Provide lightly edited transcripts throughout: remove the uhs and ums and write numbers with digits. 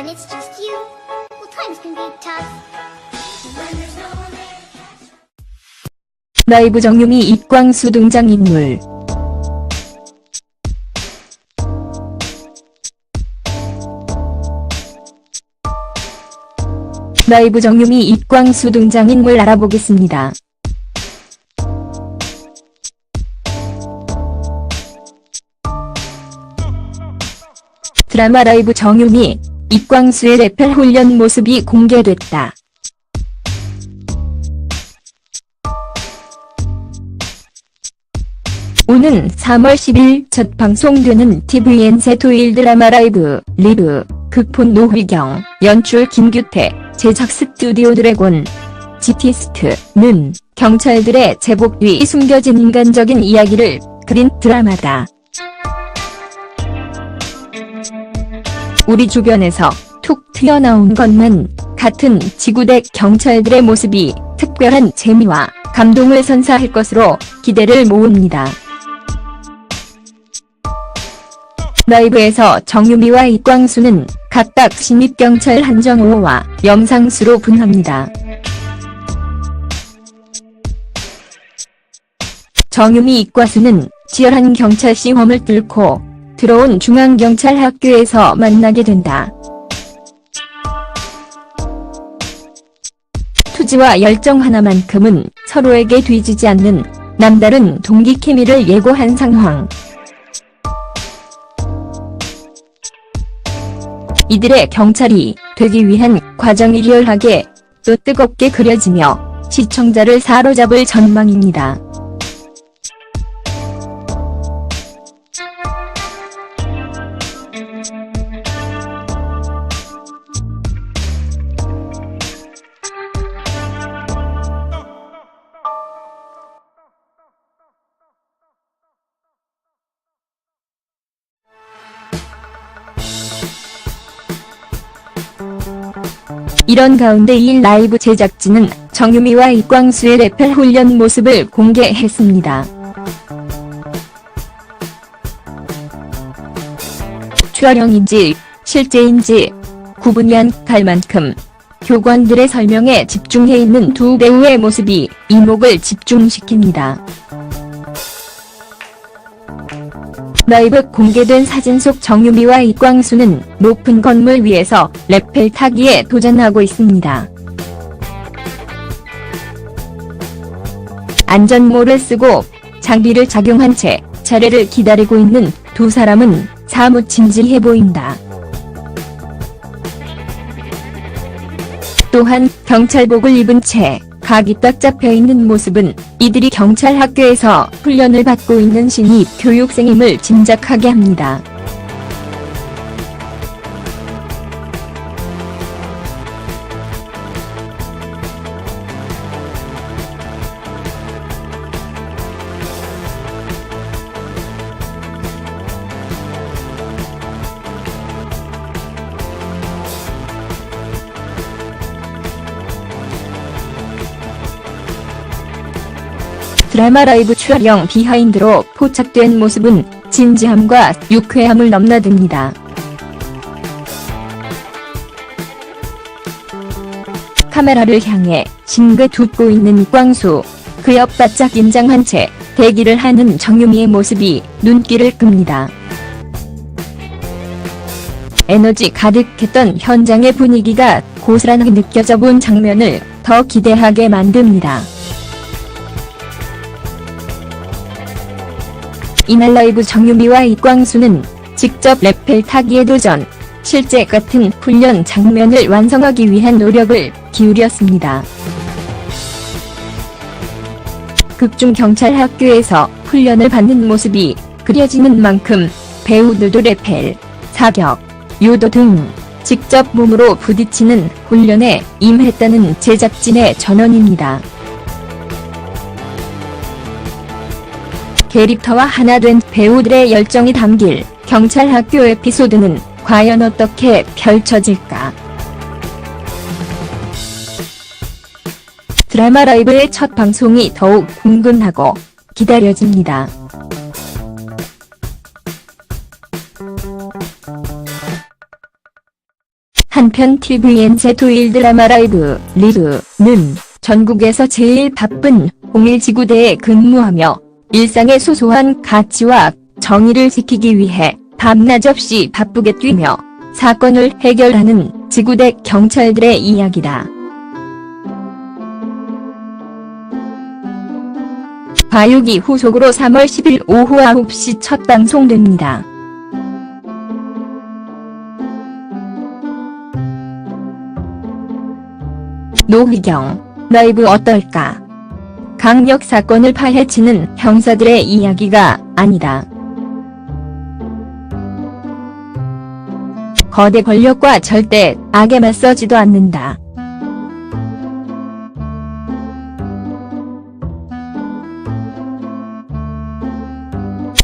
it's just you, well, times can be tough. When there's no one there. 라이브 정유미 이광수 등장인물. 라이브 정유미 이광수 등장인물 알아보겠습니다. 드라마 라이브 정유미, 이광수의 레펠 훈련 모습이 공개됐다. 오는 3월 10일 첫 방송되는 tvN 새 토요일 드라마 라이브 리브, 극본 노희경, 연출 김규태, 제작 스튜디오 드래곤, 지티스트는 경찰들의 제복 뒤 숨겨진 인간적인 이야기를 그린 드라마다. 우리 주변에서 툭 튀어나온 것만 같은 지구대 경찰들의 모습이 특별한 재미와 감동을 선사할 것으로 기대를 모읍니다. 라이브에서 정유미와 이광수는 각각 신입경찰 한정호와 염상수로 분합니다. 정유미 이광수는 치열한 경찰 시험을 뚫고 들어온 중앙경찰학교에서 만나게 된다. 투지와 열정 하나만큼은 서로에게 뒤지지 않는 남다른 동기 케미를 예고한 상황. 이들의 경찰이 되기 위한 과정이 리얼하게 또 뜨겁게 그려지며 시청자를 사로잡을 전망입니다. 이런 가운데 이 라이브 제작진은 정유미와 이광수의 레펠 훈련 모습을 공개했습니다. 촬영인지 실제인지 구분이 안 갈 만큼 교관들의 설명에 집중해 있는 두 배우의 모습이 이목을 집중시킵니다. 라이브 공개된 사진 속 정유미와 이광수는 높은 건물 위에서 레펠 타기에 도전하고 있습니다. 안전모를 쓰고 장비를 착용한 채 차례를 기다리고 있는 두 사람은 사뭇 진지해 보인다. 또한 경찰복을 입은 채 각이 딱 잡혀있는 모습은 이들이 경찰학교에서 훈련을 받고 있는 신입 교육생임을 짐작하게 합니다. 드라마 라이브 촬영 비하인드로 포착된 모습은 진지함과 유쾌함을 넘나듭니다. 카메라를 향해 싱긋 웃고 있는 이광수, 그 옆 바짝 긴장한 채 대기를 하는 정유미의 모습이 눈길을 끕니다. 에너지 가득했던 현장의 분위기가 고스란하게 느껴져 본 장면을 더 기대하게 만듭니다. 이날 라이브 정유미와 이광수는 직접 레펠 타기에 도전, 실제 같은 훈련 장면을 완성하기 위한 노력을 기울였습니다. 극중 경찰학교에서 훈련을 받는 모습이 그려지는 만큼 배우들도 레펠, 사격, 유도 등 직접 몸으로 부딪히는 훈련에 임했다는 제작진의 전언입니다. 캐릭터와 하나 된 배우들의 열정이 담길 경찰학교 에피소드는 과연 어떻게 펼쳐질까? 드라마 라이브의 첫 방송이 더욱 궁금하고 기다려집니다. 한편 tvN 토요일 드라마 라이브 리브는 전국에서 제일 바쁜 홍일지구대에 근무하며 일상의 소소한 가치와 정의를 지키기 위해 밤낮 없이 바쁘게 뛰며 사건을 해결하는 지구대 경찰들의 이야기다. 봐요기 후속으로 3월 10일 오후 9시 첫 방송됩니다. 노희경, 라이브 어떨까? 강력 사건을 파헤치는 형사들의 이야기가 아니다. 거대 권력과 절대 악에 맞서지도 않는다.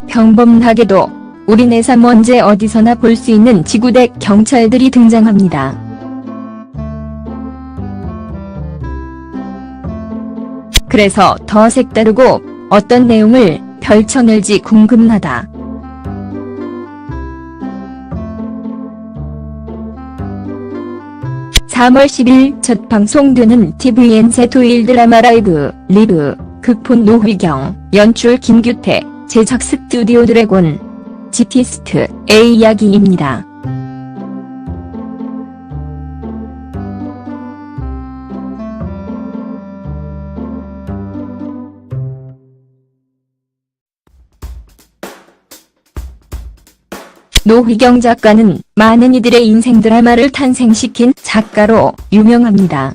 평범하게도 우리네 삶 언제 어디서나 볼 수 있는 지구대 경찰들이 등장합니다. 그래서 더 색다르고 어떤 내용을 펼쳐낼지 궁금하다. (3월 10일) 첫 방송되는 tvN 토요일 드라마 라이브 리브, 극본 노희경, 연출 김규태, 제작 스튜디오 드래곤, 지티스트 A 이야기입니다. 노희경 작가는 많은 이들의 인생 드라마를 탄생시킨 작가로 유명합니다.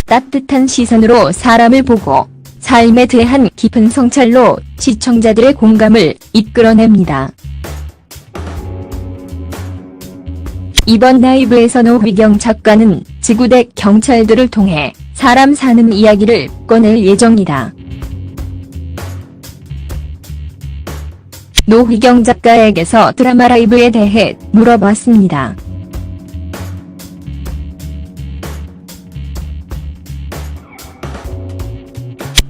따뜻한 시선으로 사람을 보고 삶에 대한 깊은 성찰로 시청자들의 공감을 이끌어냅니다. 이번 라이브에서 노희경 작가는 지구대 경찰들을 통해 사람 사는 이야기를 꺼낼 예정이다. 노희경 작가에게서 드라마 라이브에 대해 물어봤습니다.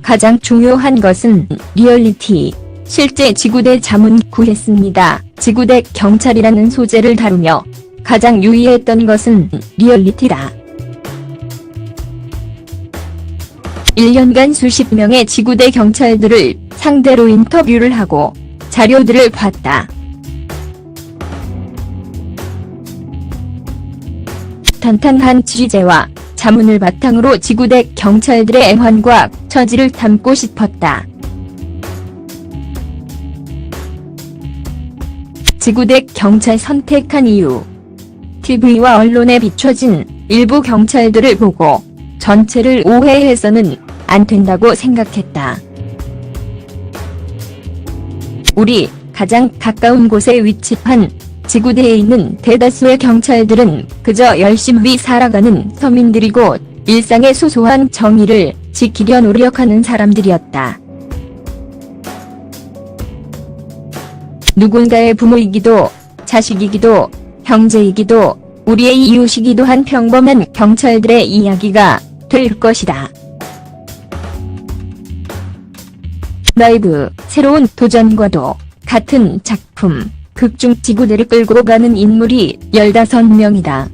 가장 중요한 것은 리얼리티. 실제 지구대 자문 구했습니다. 지구대 경찰이라는 소재를 다루며 가장 유의했던 것은 리얼리티다. 1년간 수십 명의 지구대 경찰들을 상대로 인터뷰를 하고 자료들을 봤다. 탄탄한 취재와 자문을 바탕으로 지구대 경찰들의 애환과 처지를 담고 싶었다. 지구대 경찰 선택한 이유. TV와 언론에 비춰진 일부 경찰들을 보고 전체를 오해해서는 안 된다고 생각했다. 우리 가장 가까운 곳에 위치한 지구대에 있는 대다수의 경찰들은 그저 열심히 살아가는 서민들이고 일상의 소소한 정의를 지키려 노력하는 사람들이었다. 누군가의 부모이기도 자식이기도 형제이기도 우리의 이웃이기도 한 평범한 경찰들의 이야기가 될 것이다. 라이브, 새로운 도전과도 같은 작품, 극중 지구대를 끌고 가는 인물이 15명이다.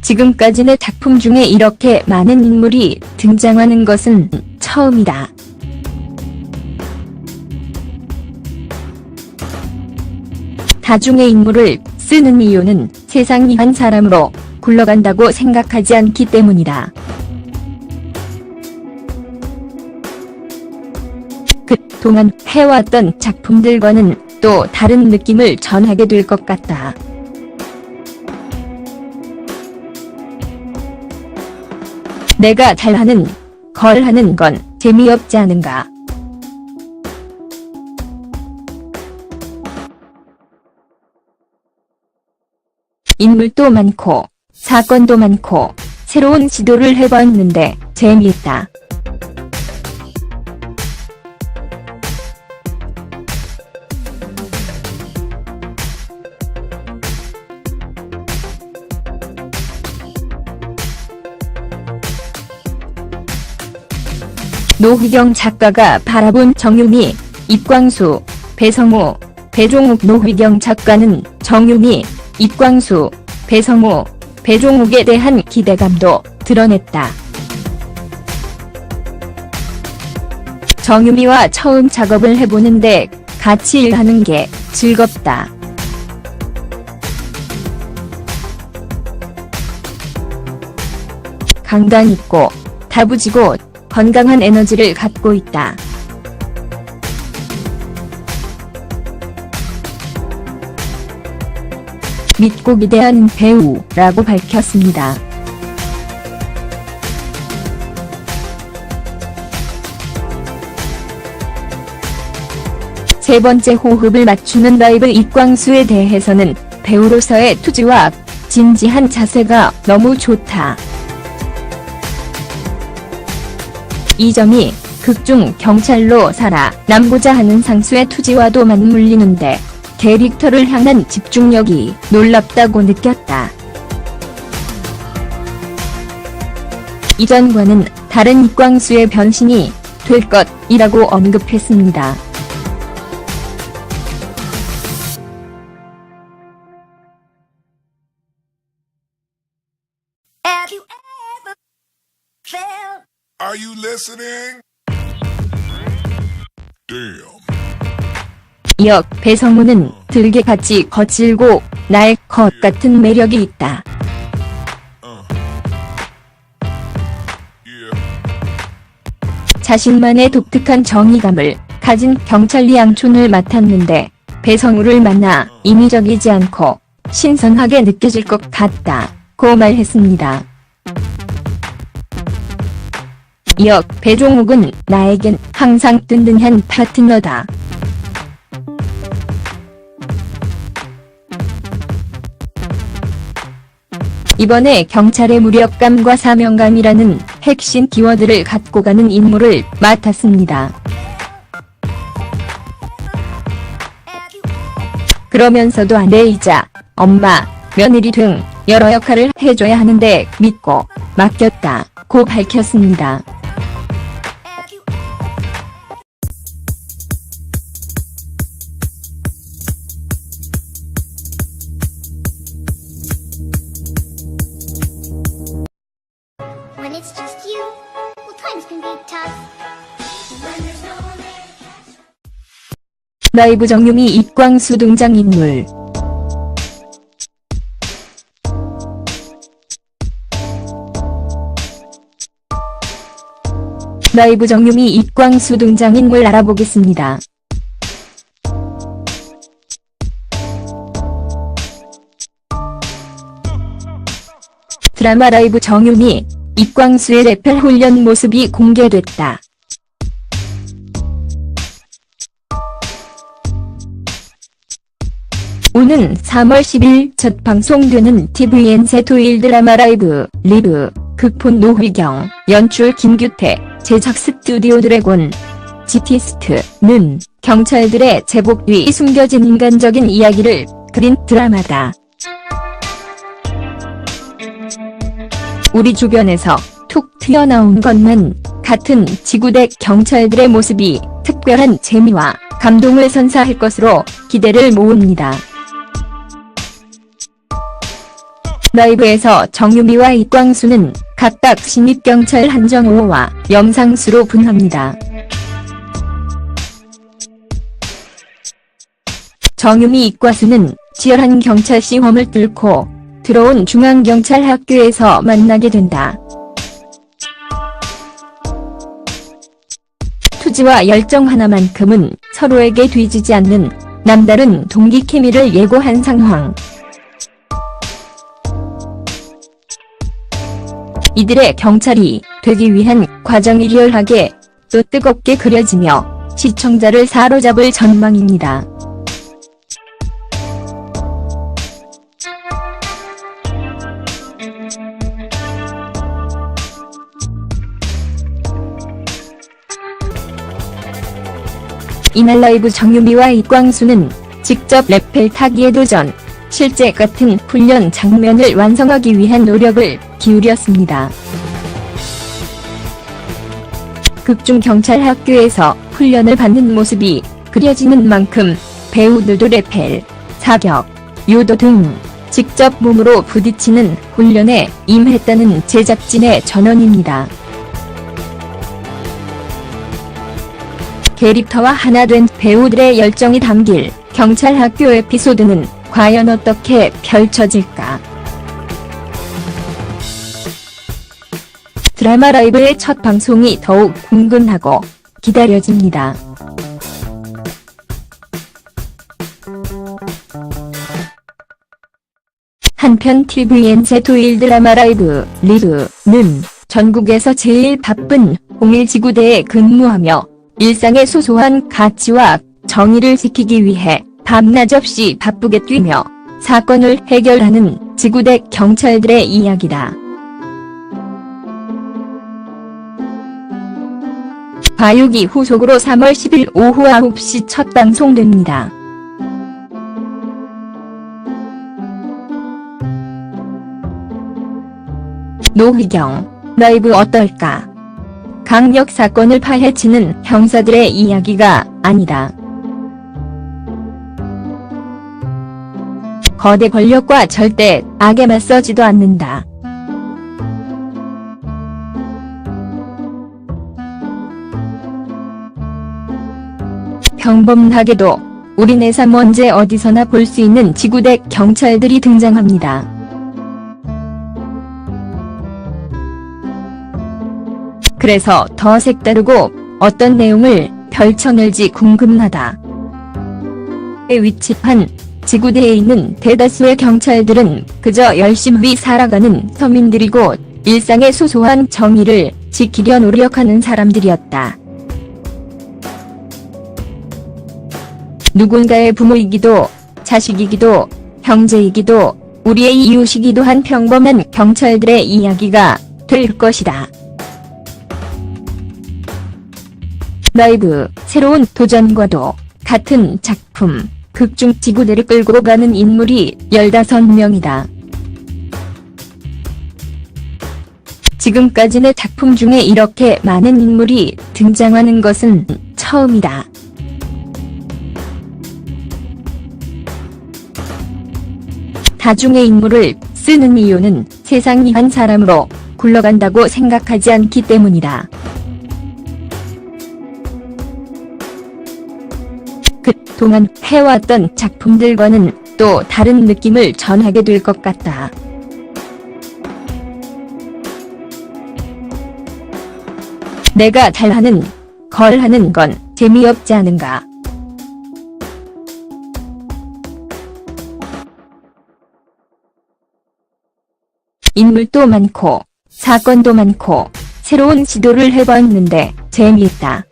지금까지 내 작품 중에 이렇게 많은 인물이 등장하는 것은 처음이다. 다중의 인물을 쓰는 이유는 세상이 한 사람으로 굴러간다고 생각하지 않기 때문이다. 그동안 해왔던 작품들과는 또 다른 느낌을 전하게 될 것 같다. 내가 잘하는 걸 하는 건 재미없지 않은가. 인물도 많고 사건도 많고 새로운 시도를 해봤는데 재미있다. 노희경 작가가 바라본 정윤이 입광수, 배성우, 배종욱 노휘경 작가는 정유미, 입광수, 배성우, 배종욱에 대한 기대감도 드러냈다. 정유미와 처음 작업을 해보는데 같이 일하는 게 즐겁다. 강단 있고 다부지고 건강한 에너지를 갖고 있다. 믿고 기대하는 배우라고 밝혔습니다. 세 번째 호흡을 맞추는 라이브 입광수에 대해서는 배우로서의 투지와 진지한 자세가 너무 좋다. 이 점이 극중 경찰로 살아남고자 하는 상수의 투지와도 맞물리는데 캐릭터를 향한 집중력이 놀랍다고 느꼈다. 이전과는 다른 입광수의 변신이 될 것이라고 언급했습니다. Have you ever felt? Are you listening? Damn. 이어 배성우는 들개같이 거칠고 날 것 같은 매력이 있다. Yeah. 자신만의 독특한 정의감을 가진 경찰 양촌을 맡았는데 배성우를 만나 인위적이지 않고 신선하게 느껴질 것 같다고 말했습니다. 이어 배종욱은 나에겐 항상 든든한 파트너다. 이번에 경찰의 무력감과 사명감이라는 핵심 키워드를 갖고 가는 임무를 맡았습니다. 그러면서도 아내이자 엄마, 며느리 등 여러 역할을 해줘야 하는데 믿고 맡겼다고 밝혔습니다. When it's just you, well, times can be tough. When there's no one there to catch 라이브 정유미 입광수 등장인물. 라이브 정유미 입광수 등장인물 알아보겠습니다. 드라마 라이브 정유미, 입광수의 레펠 훈련 모습이 공개됐다. 오는 3월 10일 첫 방송되는 TVN세 토요일 드라마 라이브, 리브, 극본 노휘경, 연출 김규태, 제작 스튜디오 드래곤, GT스트는 경찰들의 제복 뒤 숨겨진 인간적인 이야기를 그린 드라마다. 우리 주변에서 툭 튀어나온 것만 같은 지구대 경찰들의 모습이 특별한 재미와 감동을 선사할 것으로 기대를 모읍니다. 라이브에서 정유미와 입광수는 각각 신입경찰 한정호와 염상수로 분합니다. 정유미 입광수는 치열한 경찰 시험을 뚫고 들어온 중앙경찰학교에서 만나게 된다. 투지와 열정 하나만큼은 서로에게 뒤지지 않는 남다른 동기 케미를 예고한 상황. 이들의 경찰이 되기 위한 과정이 리얼하게 또 뜨겁게 그려지며 시청자를 사로잡을 전망입니다. 이날 라이브 정유미와 입광수는 직접 레펠 타기에 도전, 실제 같은 훈련 장면을 완성하기 위한 노력을 기울였습니다. 극중 경찰학교에서 훈련을 받는 모습이 그려지는 만큼 배우들도 레펠, 사격, 유도 등 직접 몸으로 부딪히는 훈련에 임했다는 제작진의 전언입니다. 캐릭터와 하나 된 배우들의 열정이 담길 경찰학교 에피소드는 과연 어떻게 펼쳐질까? 드라마 라이브의 첫 방송이 더욱 궁금하고 기다려집니다. 한편 tvN 제2일 드라마 라이브 리브는 전국에서 제일 바쁜 공일지구대에 근무하며 일상의 소소한 가치와 정의를 지키기 위해 밤낮 없이 바쁘게 뛰며 사건을 해결하는 지구대 경찰들의 이야기다. 과육이 후속으로 3월 10일 오후 9시 첫 방송됩니다. 노희경, 라이브 어떨까? 강력 사건을 파헤치는 형사들의 이야기가 아니다. 거대 권력과 절대 악에 맞서지도 않는다. 평범하게도 우리네 삶 언제 어디서나 볼 수 있는 지구대 경찰들이 등장합니다. 그래서 더 색다르고 어떤 내용을 펼쳐낼지 궁금하다. 위치한 지구대에 있는 대다수의 경찰들은 그저 열심히 살아가는 서민들이고 일상의 소소한 정의를 지키려 노력하는 사람들이었다. 누군가의 부모이기도 자식이기도 형제이기도 우리의 이웃이기도 한 평범한 경찰들의 이야기가 될 것이다. 라이브, 새로운 도전과도 같은 작품, 극중 지구대를 끌고 가는 인물이 15명이다. 지금까지 내 작품 중에 이렇게 많은 인물이 등장하는 것은 처음이다. 다중의 인물을 쓰는 이유는 세상이 한 사람으로 굴러간다고 생각하지 않기 때문이다. 그동안 해왔던 작품들과는 또 다른 느낌을 전하게 될 것 같다. 내가 잘하는 걸 하는 건 재미없지 않은가? 인물도 많고 사건도 많고 새로운 시도를 해봤는데 재미있다.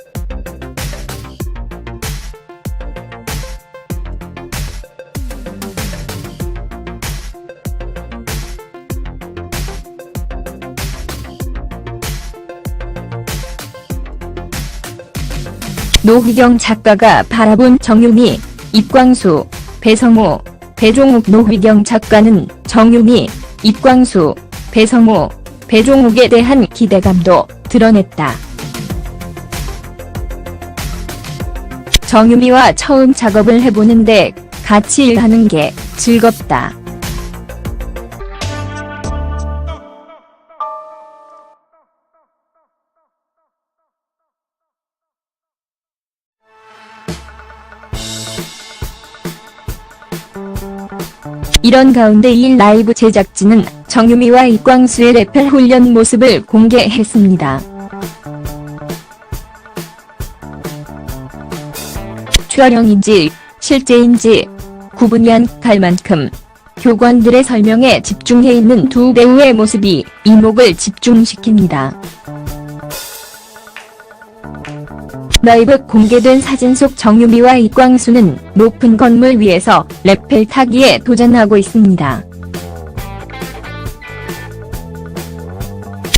노희경 작가가 바라본 정유미, 입광수, 배성우, 배종욱. 노희경 작가는 정유미, 입광수, 배성우, 배종욱에 대한 기대감도 드러냈다. 정유미와 처음 작업을 해보는데 같이 일하는 게 즐겁다. 이런 가운데 이 라이브 제작진은 정유미와 입광수의 레펠 훈련 모습을 공개했습니다. 촬영인지 실제인지 구분이 안 갈 만큼 교관들의 설명에 집중해 있는 두 배우의 모습이 이목을 집중시킵니다. 라이브 공개된 사진 속 정유미와 입광수는 높은 건물 위에서 레펠 타기에 도전하고 있습니다.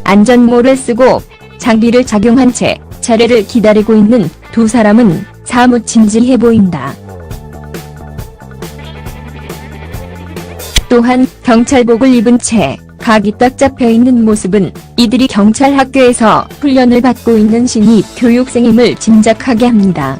안전모를 쓰고 장비를 착용한 채 차례를 기다리고 있는 두 사람은 사뭇 진지해 보인다. 또한 경찰복을 입은 채 각이 딱 잡혀있는 모습은 이들이 경찰학교에서 훈련을 받고 있는 신입 교육생임을 짐작하게 합니다.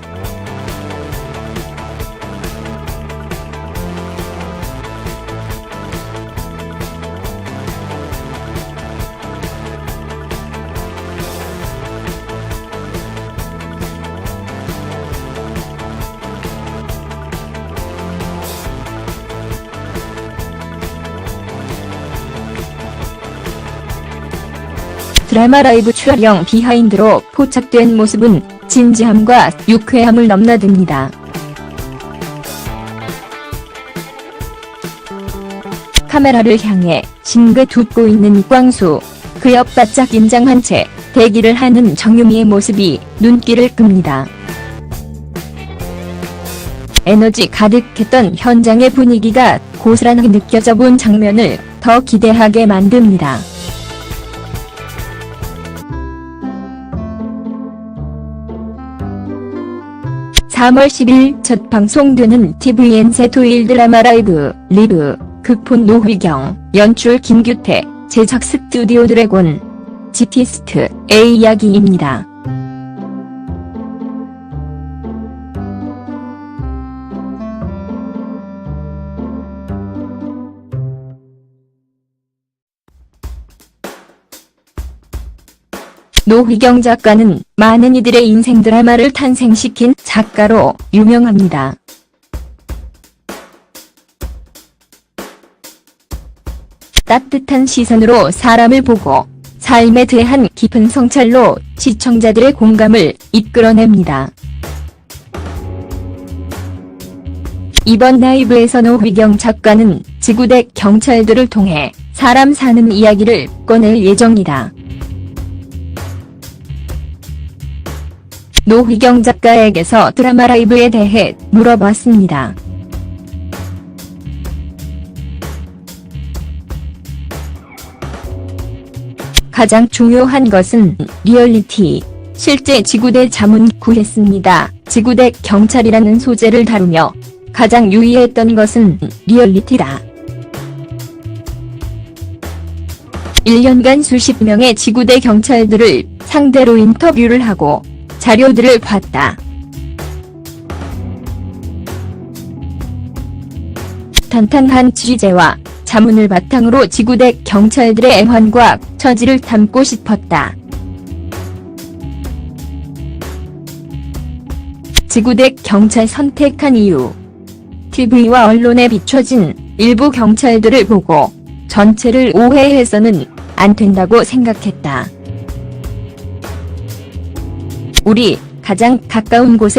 드라마 라이브 촬영 비하인드로 포착된 모습은 진지함과 유쾌함을 넘나듭니다. 카메라를 향해 싱긋 웃고 있는 이광수, 그 옆 바짝 긴장한 채 대기를 하는 정유미의 모습이 눈길을 끕니다. 에너지 가득했던 현장의 분위기가 고스란히 느껴져 본 장면을 더 기대하게 만듭니다. (3월 10일) 첫 방송되는 tvNC 토요일 드라마 라이브 리브, 극본 노희경, 연출 김규태, 제작 스튜디오 드래곤, GT스트 A 이야기입니다. 노희경 작가는 많은 이들의 인생 드라마를 탄생시킨 작가로 유명합니다. 따뜻한 시선으로 사람을 보고 삶에 대한 깊은 성찰로 시청자들의 공감을 이끌어냅니다. 이번 라이브에서 노희경 작가는 지구대 경찰들을 통해 사람 사는 이야기를 꺼낼 예정이다. 노희경 작가에게서 드라마 라이브에 대해 물어봤습니다. 가장 중요한 것은 리얼리티. 실제 지구대 자문 구했습니다. 지구대 경찰이라는 소재를 다루며 가장 유의했던 것은 리얼리티다. 1년간 수십 명의 지구대 경찰들을 상대로 인터뷰를 하고 자료들을 봤다. 탄탄한 취재와 자문을 바탕으로 지구대 경찰들의 애환과 처지를 담고 싶었다. 지구대 경찰 선택한 이유. TV와 언론에 비춰진 일부 경찰들을 보고 전체를 오해해서는 안 된다고 생각했다. 우리 가장 가까운 곳에